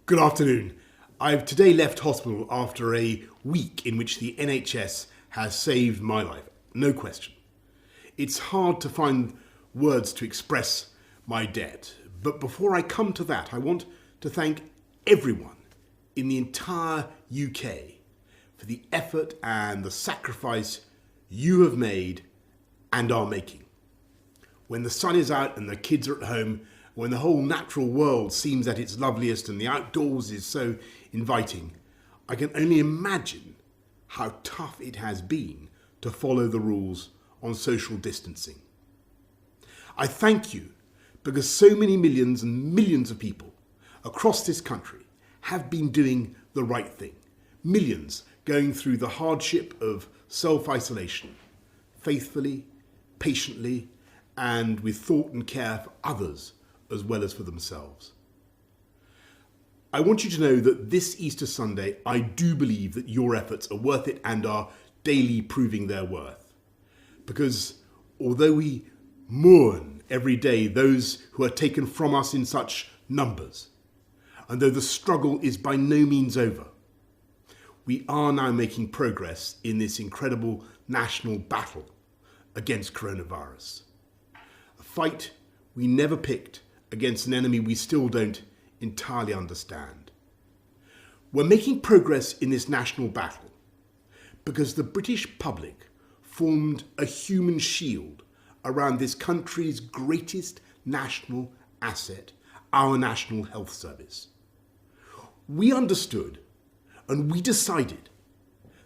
Good afternoon. I've today left hospital after a week in which the NHS has saved my life, no question. It's hard to find words to express my debt, but before I come to that, I want to thank everyone in the entire UK for the effort and the sacrifice you have made and are making. When the sun is out and the kids are at home, when the whole natural world seems at its loveliest and the outdoors is so inviting, I can only imagine how tough it has been to follow the rules on social distancing. I thank you because so many millions and millions of people across this country have been doing the right thing. Millions going through the hardship of self-isolation, faithfully, patiently, and with thought and care for others as well as for themselves. I want you to know that this Easter Sunday, I do believe that your efforts are worth it and are daily proving their worth. Because although we mourn every day those who are taken from us in such numbers, and though the struggle is by no means over, we are now making progress in this incredible national battle against coronavirus. A fight we never picked against an enemy we still don't entirely understand. We're making progress in this national battle because the British public formed a human shield around this country's greatest national asset, our National Health Service. We understood and we decided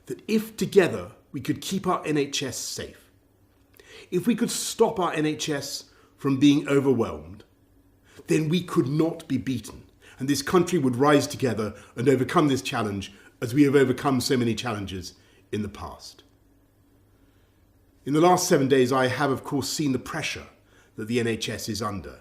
that if together we could keep our NHS safe, if we could stop our NHS from being overwhelmed, then we could not be beaten, and this country would rise together and overcome this challenge as we have overcome so many challenges in the past. In the last 7 days, I have, of course, seen the pressure that the NHS is under.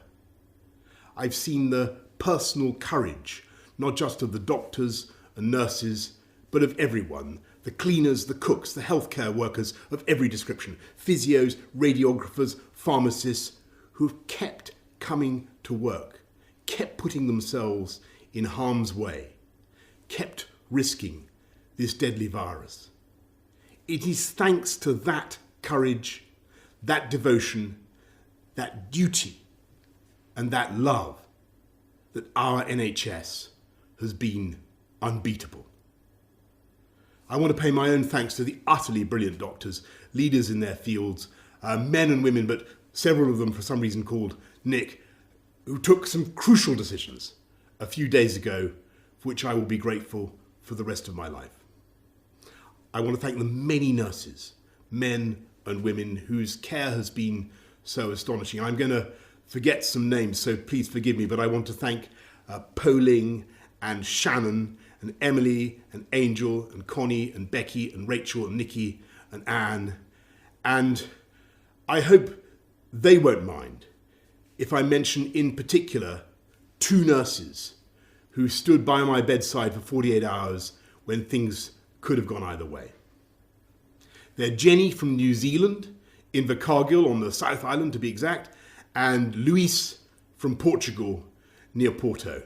I've seen the personal courage, not just of the doctors and nurses, but of everyone, the cleaners, the cooks, the healthcare workers of every description, physios, radiographers, pharmacists, who have kept coming to work, kept putting themselves in harm's way, kept risking this deadly virus. It is thanks to that courage, that devotion, that duty, and that love that our NHS has been unbeatable. I want to pay my own thanks to the utterly brilliant doctors, leaders in their fields, men and women, but several of them for some reason called Nick, who took some crucial decisions a few days ago, for which I will be grateful for the rest of my life. I want to thank the many nurses, men and women, whose care has been so astonishing. I'm going to forget some names, so please forgive me, but I want to thank Poling and Shannon and Emily and Angel and Connie and Becky and Rachel and Nikki and Anne. And I hope they won't mind if I mention in particular 2 nurses who stood by my bedside for 48 hours when things could have gone either way. They're Jenny from New Zealand, in Invercargill on the South Island to be exact, and Luis from Portugal near Porto.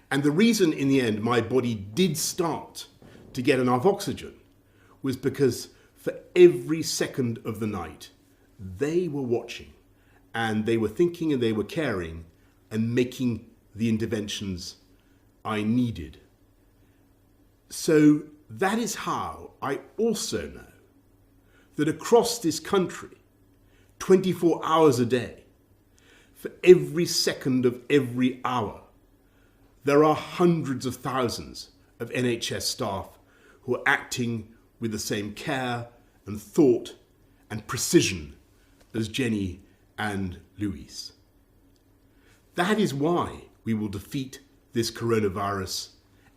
And the reason in the end my body did start to get enough oxygen was because for every second of the night, they were watching and they were thinking and they were caring and making the interventions I needed. So that is how I also know that across this country, 24 hours a day, for every second of every hour, there are hundreds of thousands of NHS staff who are acting with the same care and thought and precision as Jenny and Luis. That is why we will defeat this coronavirus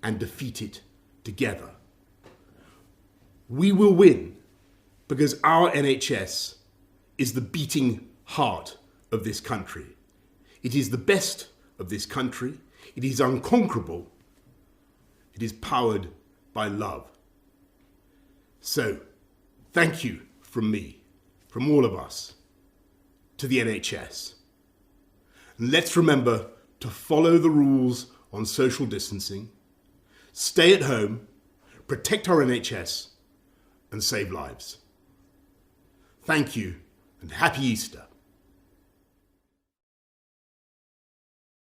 and defeat it together. We will win because our NHS is the beating heart of this country. It is the best of this country. It is unconquerable. It is powered by love. So, thank you from me, from all of us, to the NHS. And let's remember to follow the rules on social distancing, stay at home, protect our NHS, and save lives. Thank you, and happy Easter.